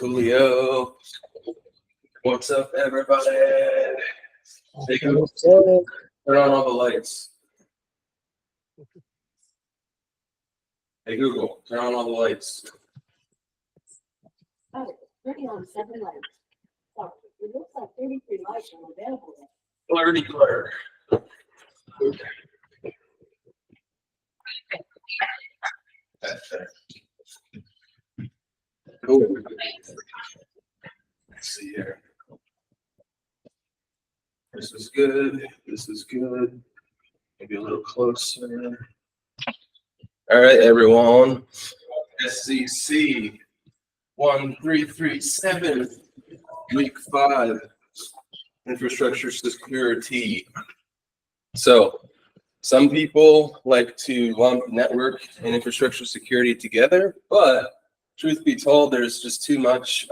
Coolio. What's up, everybody? Hey, Google, turn on all the lights. Hey, Google, turn on all the lights. Oh, turning on 7 lights. Oh, it looks like 33 lights are available. Blurry blur. Okay. That's it. Cool. Let's see here. This is good. This is good. Maybe a little closer. All right, everyone. SEC1337, week 5, infrastructure security. So, some people like to lump network and infrastructure security together, but truth be told, there's just too much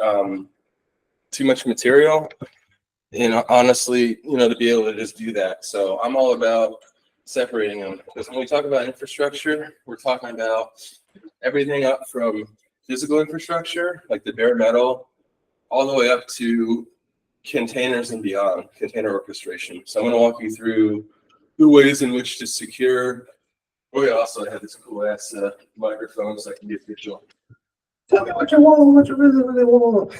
material, and honestly, to be able to just do that. So I'm all about separating them, because when we talk about infrastructure, we're talking about everything up from physical infrastructure, like the bare metal, all the way up to containers and beyond, container orchestration. So I'm going to walk you through the ways in which to secure. Oh yeah, also I have this cool ass microphone so I can get visual. Tell me what you want, what you really want.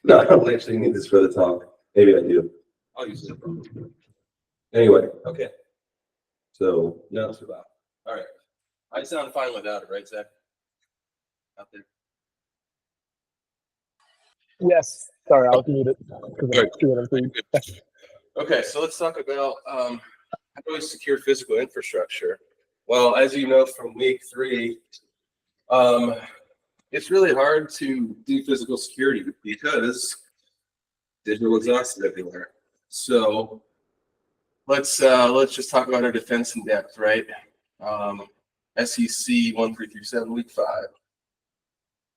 No, I don't actually need this for the talk. Maybe I do. I'll use it. Anyway, okay. So no, it's about. All right. I sound fine without it, right, Zach? Out there. Yes. Sorry, I was muted. Okay, so let's talk about how do we secure physical infrastructure? Well, as you know from week 3, it's really hard to do physical security because digital exhaust is everywhere. So let's just talk about our defense in depth, right? SEC1337, week 5.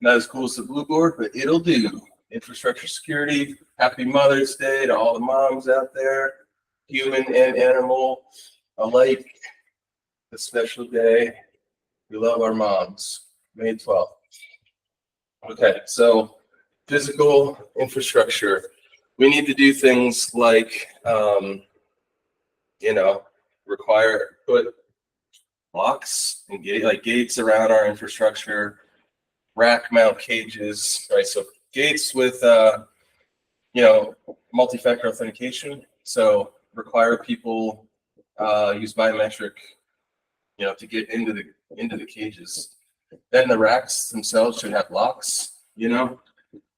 Not as cool as the blue board, but it'll do. Infrastructure security. Happy Mother's Day to all the moms out there, human and animal alike. A special day. We love our moms. May 12th. Okay, so physical infrastructure. We need to do things like, put locks and gates around our infrastructure, rack mount cages, right? So gates with, multi-factor authentication. So require people use biometric, to get into the cages. Then the racks themselves should have locks,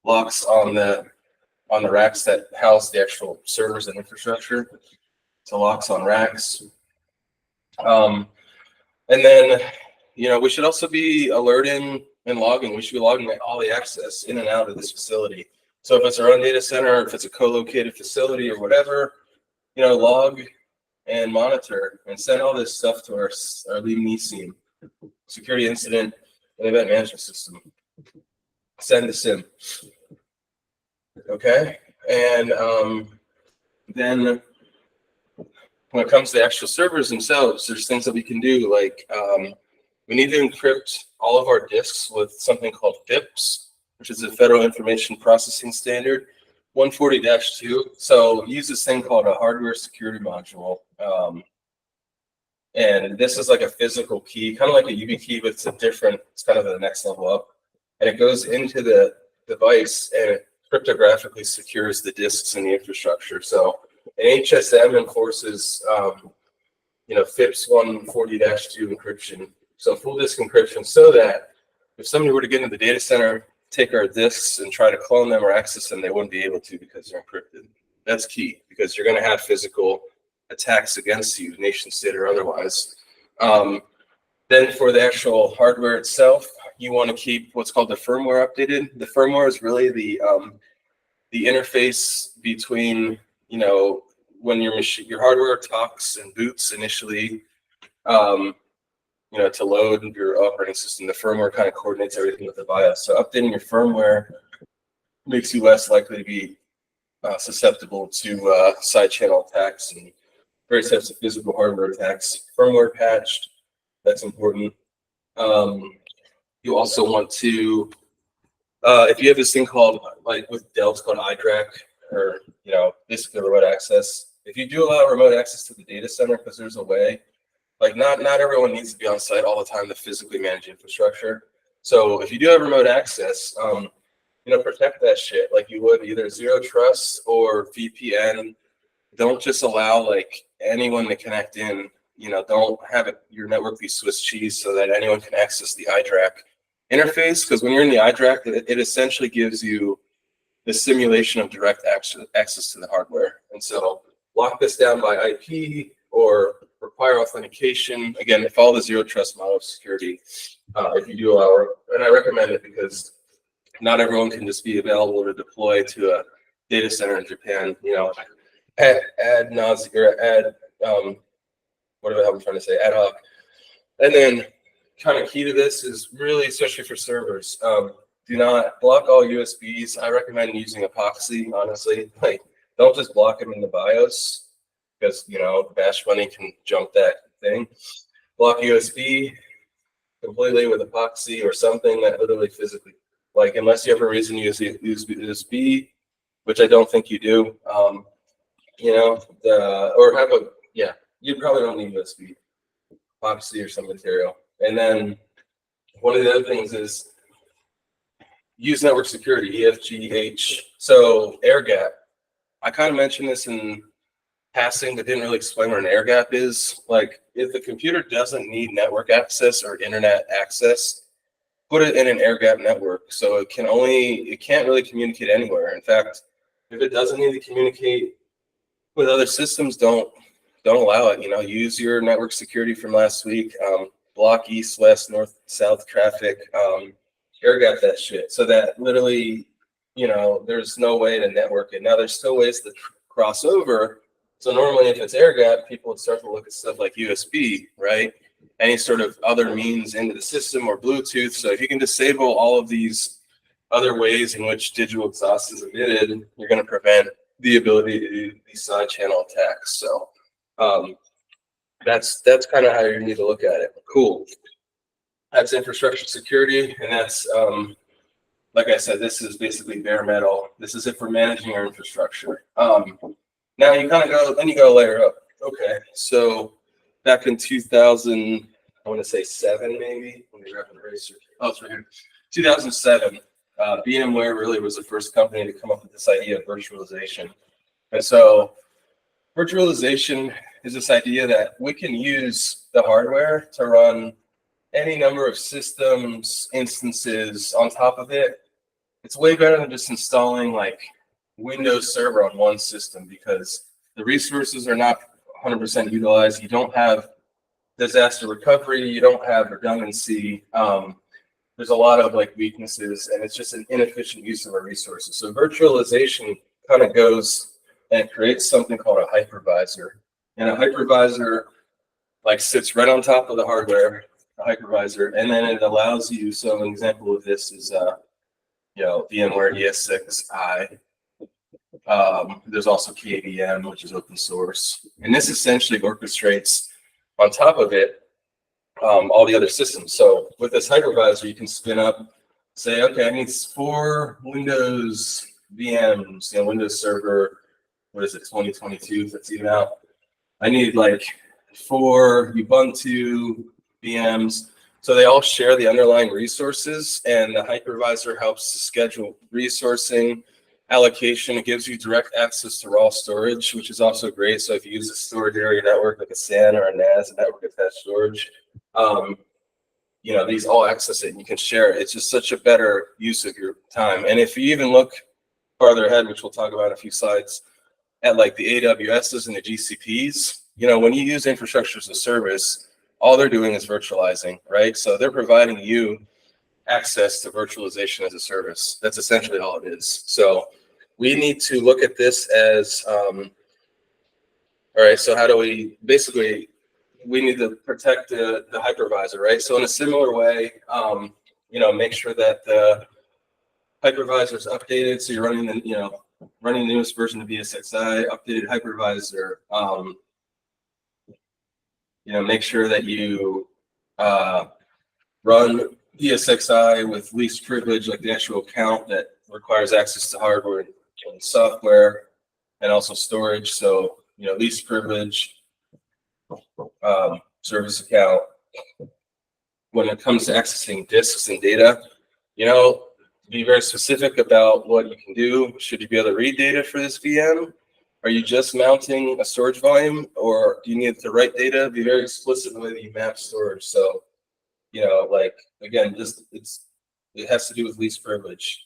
locks on the racks that house the actual servers and infrastructure. So locks on racks. And then, we should also be alerting and logging. We should be logging all the access in and out of this facility. So if it's our own data center, if it's a co-located facility or whatever, log and monitor and send all this stuff to our NESIM, security incident and event management system. Send the SIM. Okay, and then when it comes to the actual servers themselves, there's things that we can do, like we need to encrypt all of our disks with something called FIPS, which is a Federal Information Processing Standard 140-2. So use this thing called a hardware security module. And this is like a physical key, kind of like a YubiKey, but it's kind of the next level up. And it goes into the device and it cryptographically secures the disks and the infrastructure. So an HSM enforces, FIPS 140-2 encryption. So full disk encryption, so that if somebody were to get into the data center, take our disks and try to clone them or access them, they wouldn't be able to because they're encrypted. That's key, because you're going to have physical attacks against you, nation state or otherwise. Then for the actual hardware itself, you want to keep what's called the firmware updated. The firmware is really the interface between, when your hardware talks and boots initially, to load your operating system. The firmware kind of coordinates everything with the BIOS. So updating your firmware makes you less likely to be susceptible to side channel attacks and various types of physical hardware attacks. Firmware patched, that's important. You also want to If you have this thing called, like with Dell, it's called iDRAC, or, basically remote access. If you do allow remote access to the data center, because there's a way, like not everyone needs to be on site all the time to physically manage infrastructure. So if you do have remote access, protect that shit like you would either zero trust or VPN. Don't just allow like anyone to connect in. Don't have your network be Swiss cheese so that anyone can access the iDRAC interface. Because when you're in the iDRAC, it essentially gives you the simulation of direct access to the hardware. And so lock this down by IP or require authentication. Again, follow the zero trust model of security if you do allow it. And I recommend it because not everyone can just be available to deploy to a data center in Japan. Ad nauseam or whatever the hell I'm trying to say, ad hoc. And then kind of key to this is really, especially for servers, do not block all USBs. I recommend using epoxy, honestly. Like, don't just block them in the BIOS because, Bash Bunny can jump that thing. Block USB completely with epoxy or something that literally physically, like, unless you have a reason to use USB, which I don't think you do, you probably don't need USB, epoxy or some material. And then one of the other things is use network security, EFGH. So air gap. I kind of mentioned this in passing, but didn't really explain what an air gap is. Like, if the computer doesn't need network access or internet access, put it in an air gap network. So it can't really communicate anywhere. In fact, if it doesn't need to communicate with other systems, don't allow it. Use your network security from last week. Block east, west, north, south traffic. Air gap that shit so that literally, there's no way to network it. Now there's still ways to cross over. So normally if it's air gap, people would start to look at stuff like USB, right? Any sort of other means into the system or Bluetooth. So if you can disable all of these other ways in which digital exhaust is emitted, you're going to prevent the ability to do these side channel attacks. So that's kind of how you need to look at it. Cool. That's infrastructure security, and that's like I said, this is basically bare metal. This is it for managing our infrastructure. Now you kind of go layer up. Okay, so back in 2000, I want to say 7 maybe. Let me grab an eraser. Oh, it's right here. 2007. VMware really was the first company to come up with this idea of virtualization. And so virtualization is this idea that we can use the hardware to run any number of systems, instances on top of it. It's way better than just installing like Windows Server on one system because the resources are not 100% utilized. You don't have disaster recovery. You don't have redundancy. There's a lot of like weaknesses, and it's just an inefficient use of our resources. So virtualization kind of goes and creates something called a hypervisor. And a hypervisor like sits right on top of the hardware, the hypervisor, and then it allows you. So an example of this is VMware ES6i. There's also KVM, which is open source, and this essentially orchestrates on top of it all the other systems. So with this hypervisor, you can spin up, say, okay, I need 4 Windows VMs, Windows Server, what is it, 2022, if it's even out. I need like 4 Ubuntu VMs. So they all share the underlying resources, and the hypervisor helps to schedule resourcing, allocation. It gives you direct access to raw storage, which is also great. So if you use a storage area network like a SAN or a NAS, a network attached storage, these all access it and you can share it. It's just such a better use of your time. And if you even look farther ahead, which we'll talk about in a few slides, at like the AWSs and the GCPs, when you use infrastructure as a service, all they're doing is virtualizing, right? So they're providing you access to virtualization as a service. That's essentially all it is. So we need to look at this as, all right, so how do we, basically, we need to protect the hypervisor, right? So in a similar way, make sure that the hypervisor is updated. So you're running the newest version of ES6i, updated hypervisor. Make sure that you run ESXi with least privilege, like the actual account that requires access to hardware and software, and also storage. So, least privilege, service account. When it comes to accessing disks and data, be very specific about what you can do. Should you be able to read data for this VM? Are you just mounting a storage volume, or do you need to write data? Be very explicit in the way that you map storage. So, again, it has to do with least privilege.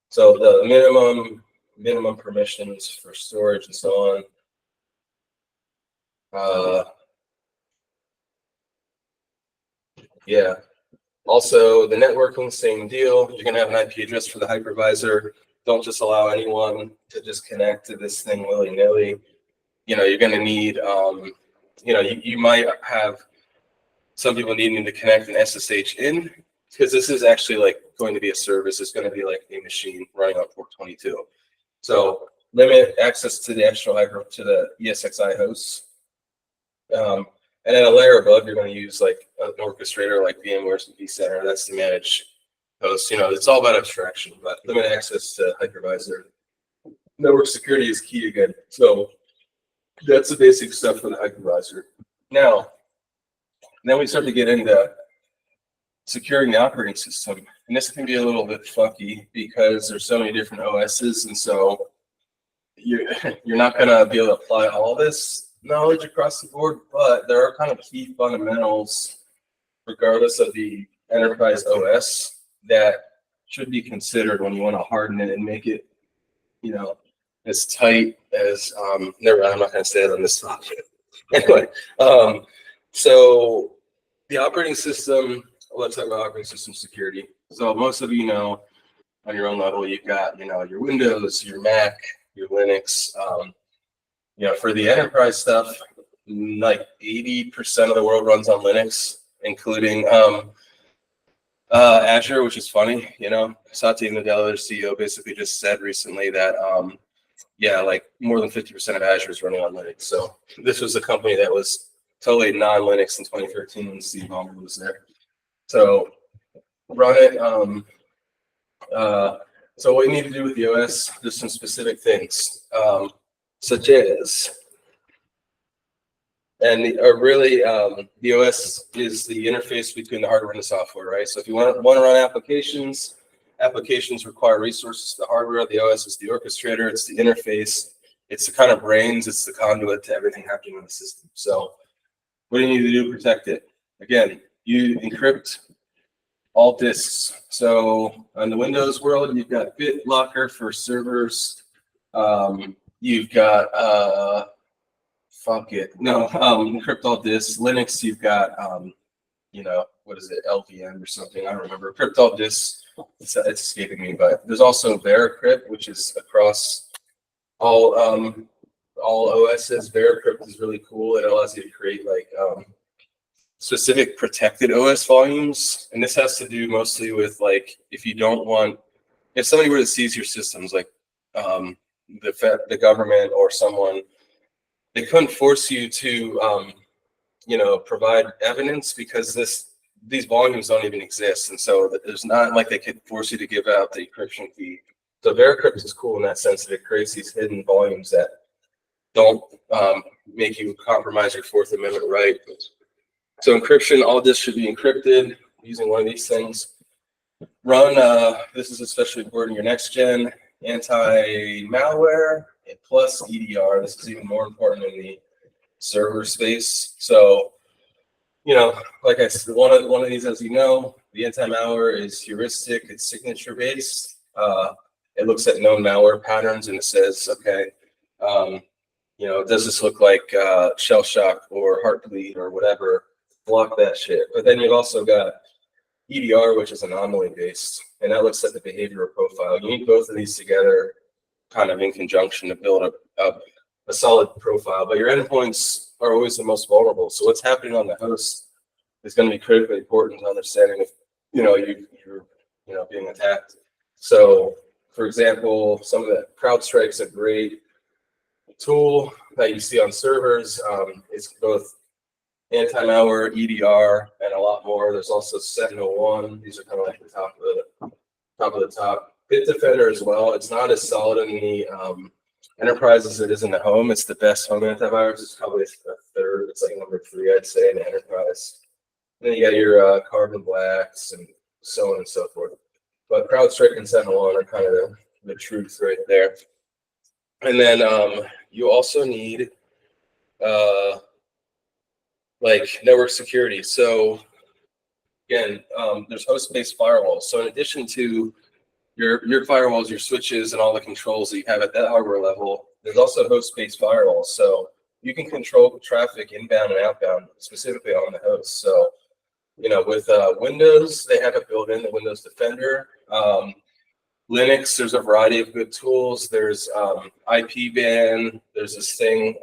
So the minimum permissions for storage and so on. Yeah. Also, the networking, same deal. You're going to have an IP address for the hypervisor. Don't just allow anyone to just connect to this thing willy-nilly. You're going to need, you might have some people needing to connect an SSH in, because this is actually going to be a service. It's going to be like a machine running on port 22. So limit access to the actual to the ESXi hosts. And then a layer above, you're going to use an orchestrator like VMware's vCenter. That's to manage hosts. It's all about abstraction, but limit access to hypervisor. Network security is key again. So that's the basic stuff for the hypervisor. Now, then we start to get into securing the operating system. And this can be a little bit funky because there's so many different OSs. And so you're not going to be able to apply all this knowledge across the board, but there are kind of key fundamentals, regardless of the enterprise OS, that should be considered when you want to harden it and make it, as tight as. I'm not going to say it on this topic. Anyway, so the operating system. Let's talk about operating system security. So most of you know, on your own level, you've got your Windows, your Mac, your Linux. For the enterprise stuff, 80% of the world runs on Linux, including Azure, which is funny. Satya Nadella, their CEO, basically just said recently that more than 50% of Azure is running on Linux. So this was a company that was totally non-Linux in 2013 when Steve Ballmer was there. So run it. So what you need to do with the OS, there's some specific things. Such as, the OS is the interface between the hardware and the software, right? So if you want to run applications require resources to the hardware. The OS is the orchestrator, it's the interface, it's the kind of brains, it's the conduit to everything happening in the system. So what do you need to do to protect it? Again, you encrypt all disks. So on the Windows world, you've got BitLocker for servers. You've got encrypt all disks. Linux, you've got what is it, LVM or something? I don't remember. Encrypt all disks. It's escaping me, but there's also VeraCrypt, which is across all OSs. VeraCrypt is really cool. It allows you to create specific protected OS volumes, and this has to do mostly with if somebody were to seize your systems, the government or someone, they couldn't force you to provide evidence because these volumes don't even exist, and so there's not like they could force you to give out the encryption key. So VeraCrypt is cool in that sense that it creates these hidden volumes that don't make you compromise your Fourth Amendment right. So encryption, all this should be encrypted using one of these things. Run, this is especially important, your next gen anti-malware plus EDR. This is even more important in the server space. So, like I said, one of these, as you know, the anti-malware is heuristic, it's signature based. It looks at known malware patterns and it says, okay, does this look like shell shock or heartbleed or whatever? Block that shit. But then you've also got EDR, which is anomaly based, and that looks at the behavioral profile. You need both of these together kind of in conjunction to build up a solid profile, but your endpoints are always the most vulnerable. So what's happening on the host is going to be critically important to understanding if you're being attacked. So for example, some of the CrowdStrike's a great tool that you see on servers. It's both anti-malware, EDR, and a lot more. There's also Sentinel-1. These are kind of like the top of the top. Bitdefender as well. It's not as solid in the enterprise as it is in the home. It's the best home antivirus. It's probably a third. It's like number 3, I'd say, in the enterprise. And then you got your Carbon Blacks and so on and so forth. But CrowdStrike and Sentinel-1 are kind of the truth right there. And then you also need like network security. So again, there's host-based firewalls. So in addition to your firewalls, your switches, and all the controls that you have at that hardware level, there's also host-based firewalls. So you can control traffic inbound and outbound, specifically on the host. So, you know, with Windows, they have it built in, the Windows Defender. Linux, there's a variety of good tools. There's IP-ban. There's this thing.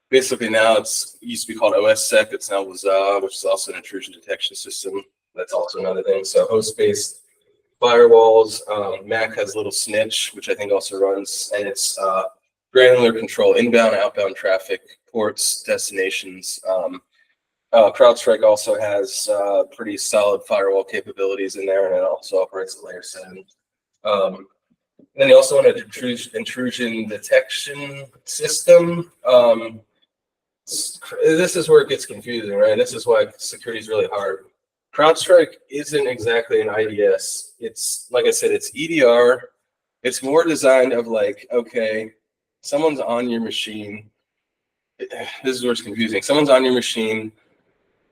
Basically now it used to be called OSSec. It's now Waza, which is also an intrusion detection system. That's also another thing. So host-based firewalls. Mac has Little Snitch, which I think also runs, and it's granular control, inbound, outbound traffic, ports, destinations. CrowdStrike also has pretty solid firewall capabilities in there, and it also operates at layer 7. Then you also want an intrusion detection system. This is where it gets confusing, right? This is why security is really hard. CrowdStrike isn't exactly an IDS. It's, like I said, it's EDR. It's more designed of like, okay, someone's on your machine. This is where it's confusing. Someone's on your machine,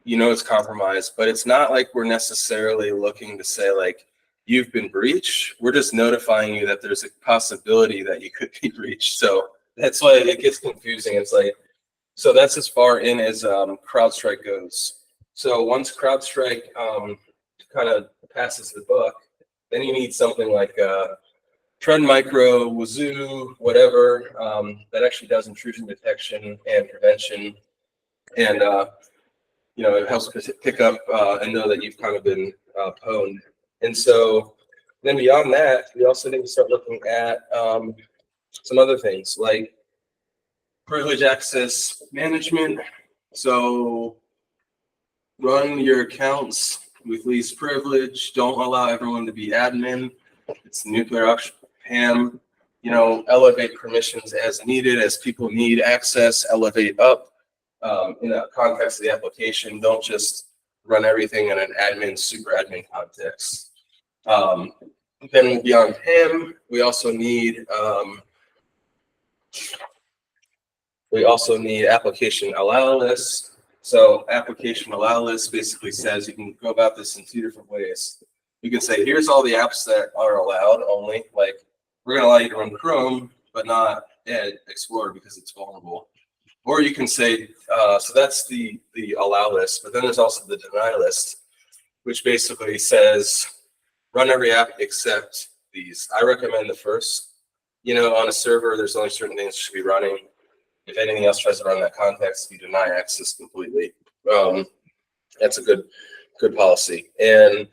you know it's compromised, but it's not like we're necessarily looking to say like, you've been breached. We're just notifying you that there's a possibility that you could be breached. So that's why it gets confusing. It's like, so that's as far in as CrowdStrike goes. So once CrowdStrike kind of passes the buck, then you need something like Trend Micro, Wazoo, whatever, that actually does intrusion detection and prevention. And, you know, it helps pick up and know that you've kind of been pwned. And so then beyond that, we also need to start looking at some other things like privilege access management. So run your accounts with least privilege. Don't allow everyone to be admin. It's the nuclear option. PAM, you know, elevate permissions as needed. As people need access, elevate up in the context of the application. Don't just run everything in an admin, super admin context. Then beyond PAM, we also need application allow list. So application allow list basically says you can go about this in 2 different ways. You can say, here's all the apps that are allowed only. Like, we're going to allow you to run Chrome, but not Edge Explorer because it's vulnerable. Or you can say, so that's the allow list, but then there's also the deny list, which basically says, run every app except these. I recommend the first. You know, on a server, there's only certain things that should be running. If anything else tries to run that context, you deny access completely. That's a good policy. And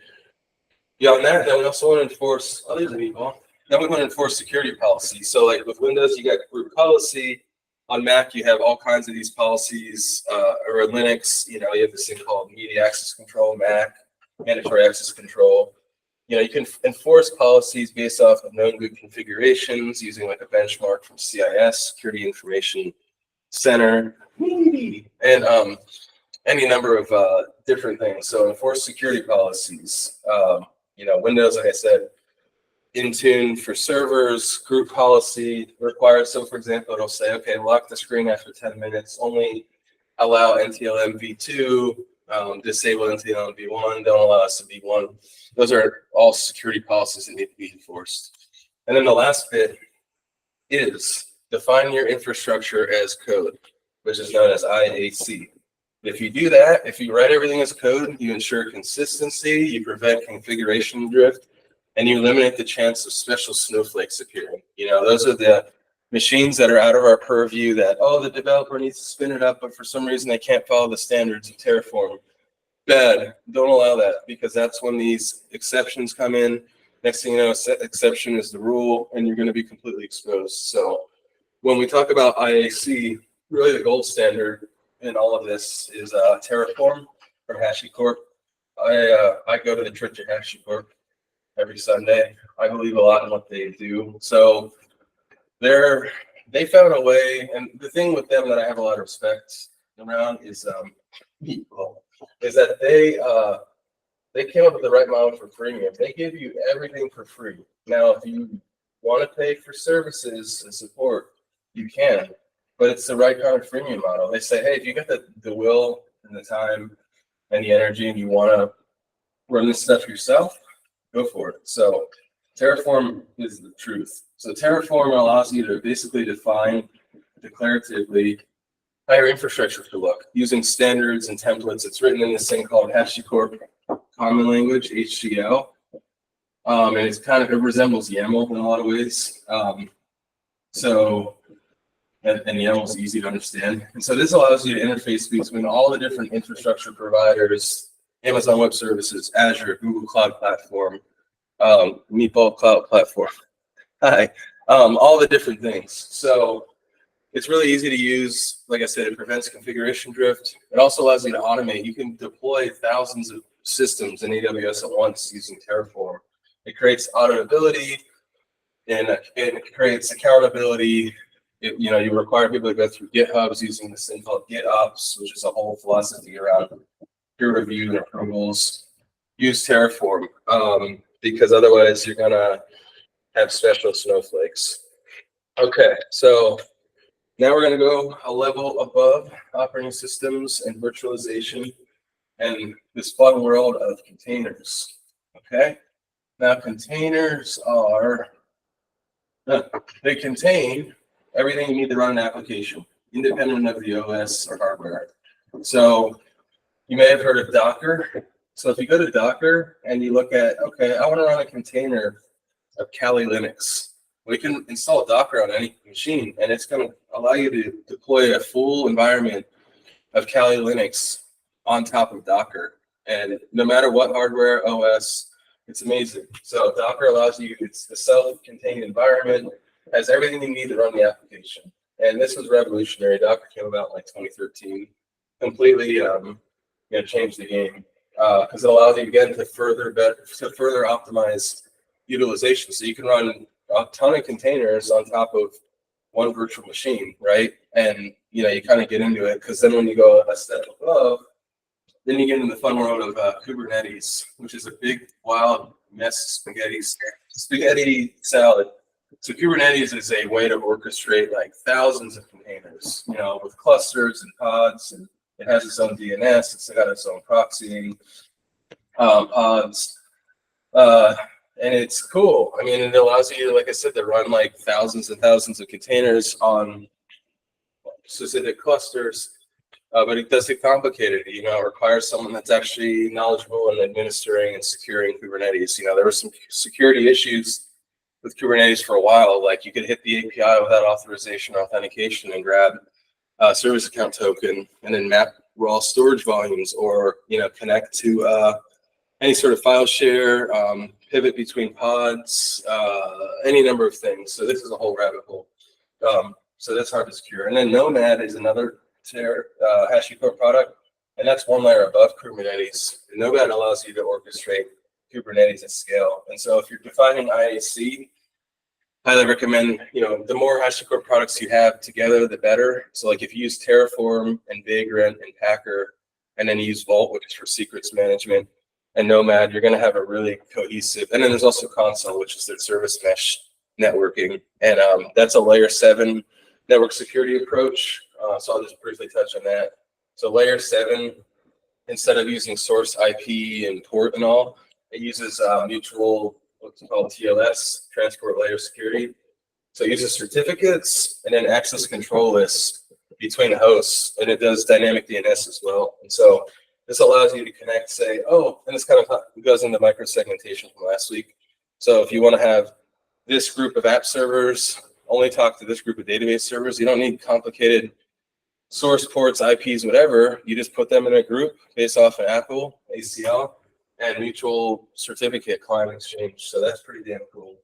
beyond that, then we also want to enforce other people. Then we want to enforce security policy. So like with Windows, you got group policy. On Mac, you have all kinds of these policies. Or Linux, you know, you have this thing called media access control, Mac, mandatory access control. You know, you can enforce policies based off of known good configurations using like a benchmark from CIS, Security Information Center, and any number of different things. So enforce security policies. You know, Windows, like I said, Intune for servers, group policy required. So for example, it'll say, okay, lock the screen after 10 minutes, only allow NTLM v2, disable NTLM v1, don't allow us to v1. Those are all security policies that need to be enforced. And then the last bit is define your infrastructure as code, which is known as IAC. If you do that, if you write everything as code, you ensure consistency, you prevent configuration drift, and you eliminate the chance of special snowflakes appearing. You know, those are the machines that are out of our purview that, oh, the developer needs to spin it up, but for some reason they can't follow the standards of Terraform. Bad. Don't allow that, because that's when these exceptions come in. Next thing you know, exception is the rule, and you're going to be completely exposed. So when we talk about IAC, really the gold standard in all of this is Terraform from HashiCorp. I go to the Church of HashiCorp every Sunday. I believe a lot in what they do. So they found a way, and the thing with them that I have a lot of respect around is that they came up with the right model for freemium. They give you everything for free. Now, if you want to pay for services and support, you can, but it's the right kind of freemium model. They say, hey, if you got the will and the time and the energy and you want to run this stuff yourself, go for it. So Terraform is the truth. So Terraform allows you to basically define declaratively how your infrastructure should look using standards and templates. It's written in this thing called HashiCorp Common Language, HCL. And it resembles YAML in a lot of ways. And YAML is easy to understand. And so this allows you to interface between all the different infrastructure providers, Amazon Web Services, Azure, Google Cloud Platform, Meatball Cloud Platform. Hi. All the different things. So it's really easy to use. Like I said, it prevents configuration drift. It also allows you to automate. You can deploy thousands of systems in AWS at once using Terraform. It creates auditability and it creates accountability. You require people to go through GitHubs using this thing called GitOps, which is a whole philosophy around peer review and approvals. Use Terraform because otherwise you're gonna have special snowflakes. Okay, so now we're gonna go a level above operating systems and virtualization and this fun world of containers. Okay, now containers they contain everything you need to run an application, independent of the OS or hardware. So you may have heard of Docker. So if you go to Docker and you look at, okay, I want to run a container of Kali Linux. We can install Docker on any machine, and it's going to allow you to deploy a full environment of Kali Linux on top of Docker. And no matter what hardware, OS, it's amazing. So Docker allows you, it's a self-contained environment, has everything you need to run the application. And this was revolutionary. Docker came about in like 2013, completely changed the game because it allows you again to further optimize utilization. So you can run a ton of containers on top of one virtual machine, right? And you kind of get into it because then when you go a step above, then you get into the fun world of Kubernetes, which is a big, wild mess spaghetti salad. So Kubernetes is a way to orchestrate like thousands of containers, with clusters and pods, and it has its own DNS. It's got its own proxying pods, and it's cool. I mean, it allows you, like I said, to run like thousands and thousands of containers on specific clusters. But it does get complicated. It requires someone that's actually knowledgeable in administering and securing Kubernetes. There were some security issues with Kubernetes for a while. Like you could hit the API without authorization or authentication and grab a service account token and then map raw storage volumes or, connect to any sort of file share, pivot between pods, any number of things. So this is a whole rabbit hole. So that's hard to secure. And then Nomad is another HashiCorp product, and that's one layer above Kubernetes. And Nomad allows you to orchestrate Kubernetes at scale. And so if you're defining IAC, highly recommend, the more HashiCorp products you have together, the better. So like if you use Terraform and Vagrant and Packer, and then you use Vault, which is for secrets management, and Nomad, you're going to have a really cohesive. And then there's also Console, which is their service mesh networking. And that's a layer 7 network security approach. So I'll just briefly touch on that. So layer 7, instead of using source IP and port and all, it uses mutual, what's called TLS, transport layer security. So it uses certificates and then access control lists between hosts, and it does dynamic DNS as well. And so this allows you to connect, say, and this kind of goes into microsegmentation from last week. So if you want to have this group of app servers only talk to this group of database servers, you don't need complicated source ports, IPs, whatever. You just put them in a group based off an Apple ACL and mutual certificate client exchange. So that's pretty damn cool.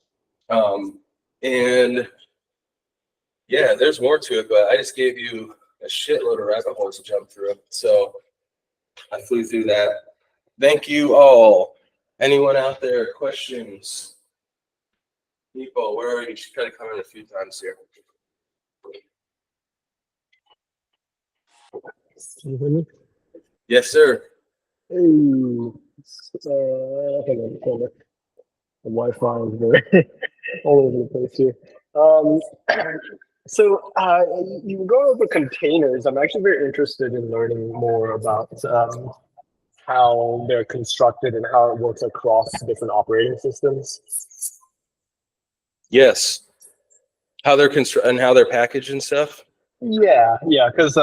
And yeah, there's more to it, but I just gave you a shitload of rabbit holes to jump through. So I flew through that. Thank you all. Anyone out there, questions? People, where are you? Should try to come in a few times here. Can you hear me? Yes, sir. Hey, hang on. The Wi-Fi is very all over the place here. Um, you were going over containers. I'm actually very interested in learning more about how they're constructed and how it works across different operating systems. Yes. How they're and how they're packaged and stuff. Yeah, because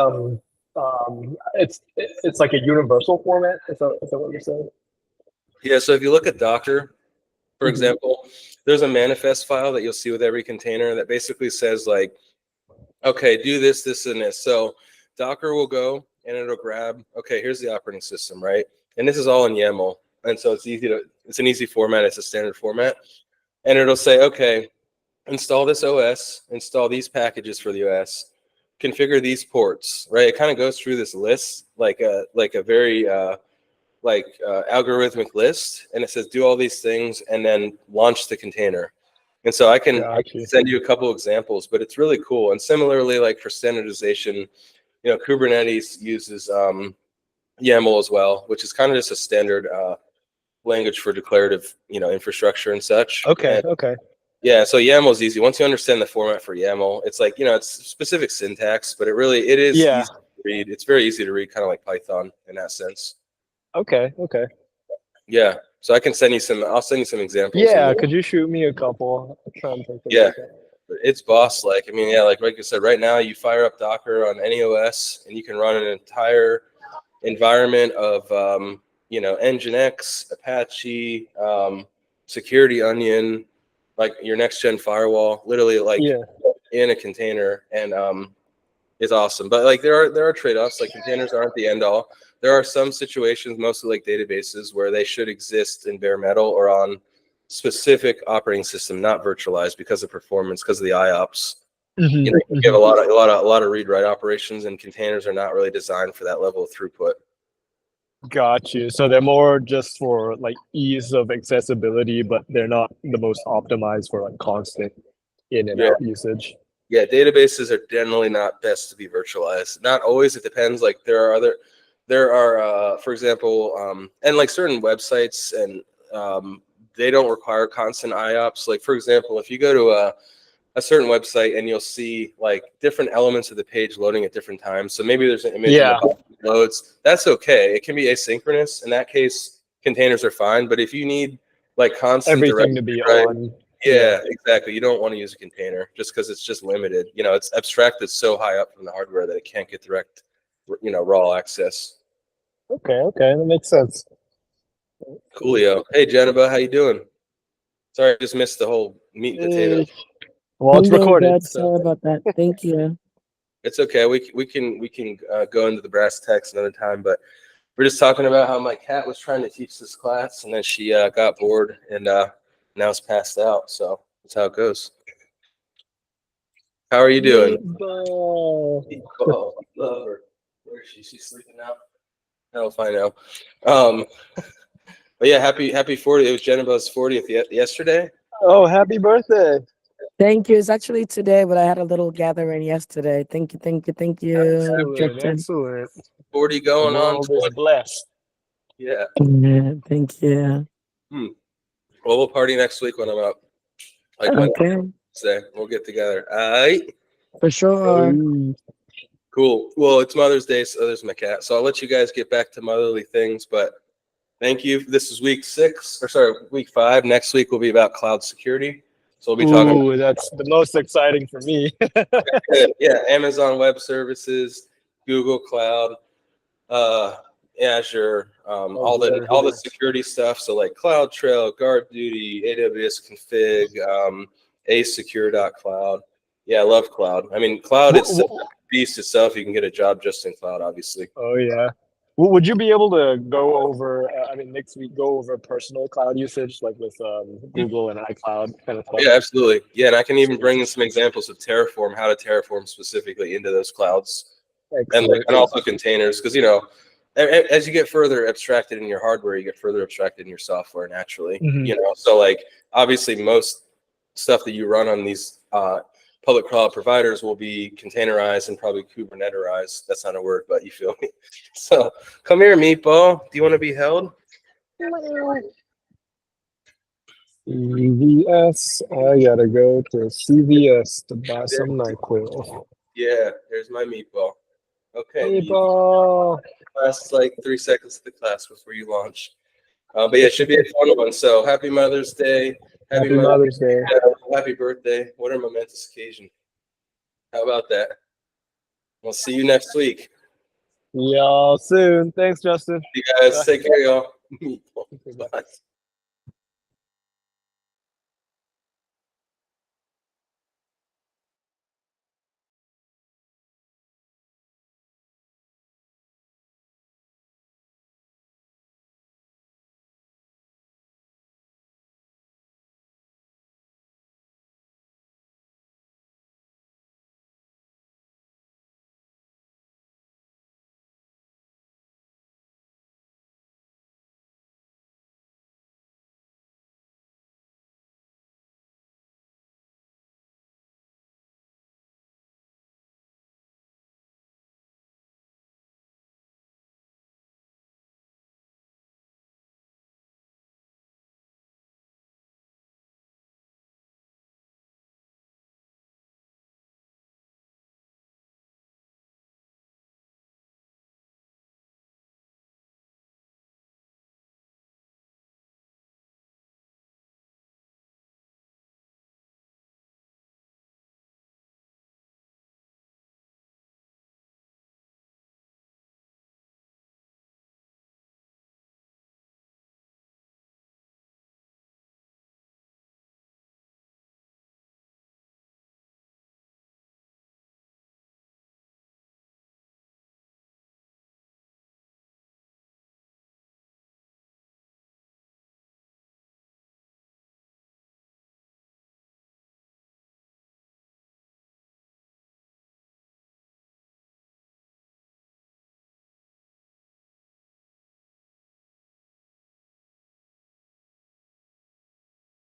it's like a universal format. Is that what you're saying? Yeah. So if you look at Docker, for Mhm. example, there's a manifest file that you'll see with every container that basically says like, okay, do this, this, and this. So Docker will go and it'll grab, okay, here's the operating system, right? And this is all in YAML. And so it's an easy format. It's a standard format. And it'll say, okay, install this OS, install these packages for the OS, configure these ports, right? It kind of goes through this list like a very algorithmic list, and it says do all these things and then launch the container. And so I can send you a couple examples, but it's really cool. And similarly, like for standardization, Kubernetes uses YAML as well, which is kind of just a standard language for declarative, infrastructure and such. Okay. Yeah, so YAML is easy. Once you understand the format for YAML, it's like, it's specific syntax, but it is easy to read. It's very easy to read, kind of like Python in that sense. Okay. Yeah, so I'll send you some examples. Yeah, could you shoot me a couple? I'll try and take a Yeah, look. it's boss-like. I mean, yeah, like I said, right now you fire up Docker on any OS and you can run an entire environment of, Nginx, Apache, Security Onion, like your next-gen firewall, literally like in a container, and it's awesome. But like there are trade-offs. Like containers aren't the end-all. There are some situations, mostly like databases, where they should exist in bare metal or on specific operating system, not virtualized because of performance, because of the IOPS. You have a lot of read-write operations, and containers are not really designed for that level of throughput. Got you. So they're more just for like ease of accessibility, but they're not the most optimized for like constant in and out usage. Yeah, databases are generally not best to be virtualized. Not always. It depends. Like there are, for example, and like certain websites, and they don't require constant IOPS. Like for example, if you go to a certain website and you'll see like different elements of the page loading at different times. So maybe there's an image in the box that loads. That's okay. It can be asynchronous. In that case, containers are fine. But if you need like constant everything to be on. Yeah, exactly. You don't want to use a container just because it's just limited. It's abstracted so high up from the hardware that it can't get direct, raw access. Okay, that makes sense. Coolio. Hey, Jennifer, how you doing? Sorry, I just missed the whole meat and potatoes. Well, it's recorded. Sorry about that. Thank you. It's okay. We can go into the brass tacks another time, but we're just talking about how my cat was trying to teach this class, and then she got bored, and now it's passed out. So that's how it goes. How are you doing? Oh, love her. Where is she? She's sleeping now. I'll find out. But yeah, happy 40. It was Jennifer's 40th yesterday. Oh, happy birthday! Thank you. It's actually today, but I had a little gathering yesterday. Thank you. Excellent. 40 going on. The world is blessed. Yeah. Thank you. Well, we'll party next week when I'm up. Like Wednesday, we'll get together. All right. For sure. Cool. Well, it's Mother's Day, so there's my cat. So I'll let you guys get back to motherly things, but thank you. This is week 5. Next week will be about cloud security. So we'll be talking. That's the most exciting for me. Yeah, Amazon Web Services, Google Cloud, Azure, all the security stuff. So like CloudTrail, GuardDuty, AWS Config, asecure.cloud. Yeah, I love cloud. I mean, cloud is a beast itself. You can get a job just in cloud, obviously. Oh yeah. Would you be able to go over? Next week, go over personal cloud usage, like with Google and iCloud kind of stuff? Yeah, absolutely. Yeah, and I can even bring in some examples of Terraform, how to Terraform specifically into those clouds. Excellent. and also containers, because as you get further abstracted in your hardware, you get further abstracted in your software naturally. Mhm. So like obviously most stuff that you run on these public cloud providers will be containerized and probably Kuberneterized. That's not a word, but you feel me. So come here, Meatball. Do you want to be held? CVS. I gotta go to CVS to buy some NyQuil. Yeah, there's my Meatball. Okay, Meatball. last like 3 seconds of the class before you launch. But yeah, it should be a fun one. So happy Mother's Day. Happy Mother's Day. Happy birthday. What a momentous occasion. How about that? We'll see you next week. See y'all soon. Thanks, Justin. You guys Bye. take care, y'all. Bye. Bye.